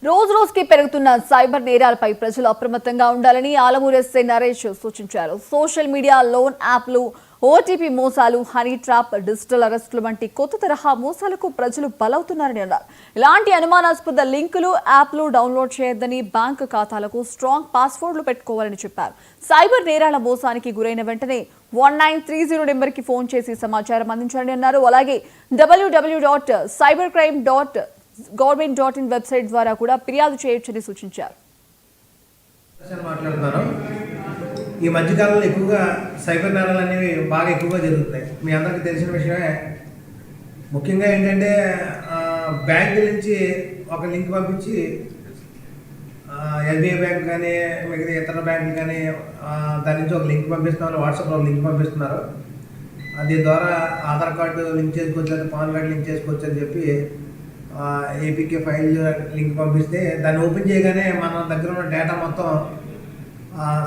రోజు రోజుకి పెరుగుతున్న సైబర్ నేరాలపై ప్రజలు అప్రమత్తంగా ఉండాలని ఆలమూరు ఎస్ఐ నరేష్ సూచించారు. సోషల్ మీడియా, లోన్ యాప్లు, ఓటీపీ మోసాలు, హనీ ట్రాప్, డిజిటల్ అరెస్టులు వంటి కొత్త తరహా మోసాలకు ప్రజలు బలవుతున్నారని అన్నారు. ఇలాంటి అనుమానాస్పద లింకులు, యాప్లు డౌన్లోడ్ చేయొద్దని, బ్యాంకు ఖాతాలకు స్ట్రాంగ్ పాస్వర్డ్లు పెట్టుకోవాలని చెప్పారు. సైబర్ నేరాల మోసానికి గురైన వెంటనే 1930 నెంబర్కి ఫోన్ చేసి సమాచారం అందించాలని అన్నారు. అలాగే www.cybercrime.government.in వెబ్సైట్ ద్వారా కూడా ఫిర్యాదు చేయొచ్చని సూచించారు. ఈ మధ్యకాలంలో ఎక్కువగా సైబర్ నేరాలు అనేవి బాగా ఎక్కువగా జరుగుతున్నాయి. మీ అందరికీ తెలిసిన విషయమే. ముఖ్యంగా ఏంటంటే బ్యాంకుల నుంచి ఒక లింక్ పంపించి ఎస్బీఐ బ్యాంక్ కానీ మిగతా ఇతర బ్యాంకులు కానీ దాని నుంచి ఒక లింక్ పంపిస్తున్నారు, వాట్సాప్లో ఒక లింక్ పంపిస్తున్నారు. దీని ద్వారా ఆధార్ కార్డు లింక్ చేసుకోవచ్చు, పాన్ కార్డు లింక్ చేసుకోవచ్చు అని చెప్పి ఏపీకే ఫైల్ లింక్ పంపిస్తే దాన్ని ఓపెన్ చేయగానే మన దగ్గర ఉన్న డేటా మొత్తం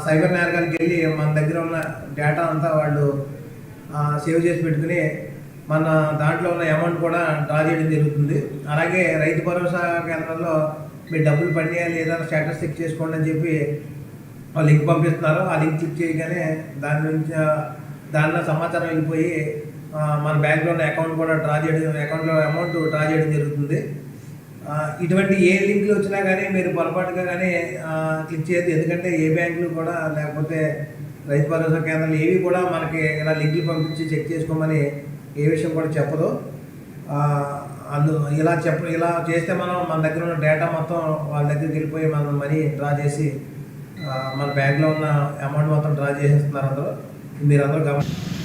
సైబర్ నేరగానికి వెళ్ళి మన దగ్గర ఉన్న డేటా అంతా వాళ్ళు సేవ్ చేసి పెట్టుకుని మన దాంట్లో ఉన్న అమౌంట్ కూడా డ్రా చేయడం జరుగుతుంది. అలాగే రైతు భరోసా కేంద్రంలో మీరు డబ్బులు పడినాయా లేదా స్టేటస్ చెక్ చేసుకోండి అని చెప్పి లింక్ పంపిస్తున్నారు. ఆ లింక్ క్లిక్ చేయగానే దాని నుంచి దానిలో సమాచారం వెళ్ళిపోయి మన బ్యాంక్లో ఉన్న అకౌంట్ కూడా అకౌంట్లో అమౌంట్ డ్రా చేయడం జరుగుతుంది. ఇటువంటి ఏ లింకులు వచ్చినా కానీ మీరు పొరపాటుగా కానీ క్లిక్ చేయొద్దు. ఎందుకంటే ఏ బ్యాంకులు కూడా లేకపోతే రైతు భరోసా కేంద్రాలు ఏవి కూడా మనకి ఇలా లింకులు పంపించి చెక్ చేసుకోమని ఏ విషయం కూడా చెప్పదు. ఇలా చేస్తే మనం మన దగ్గర ఉన్న డేటా మొత్తం వాళ్ళ దగ్గరికి వెళ్ళిపోయి మనం మనీ డ్రా చేసి మన బ్యాంక్లో ఉన్న అమౌంట్ మొత్తం డ్రా చేసేస్తున్నారు. మీరందరూ గమనించారు.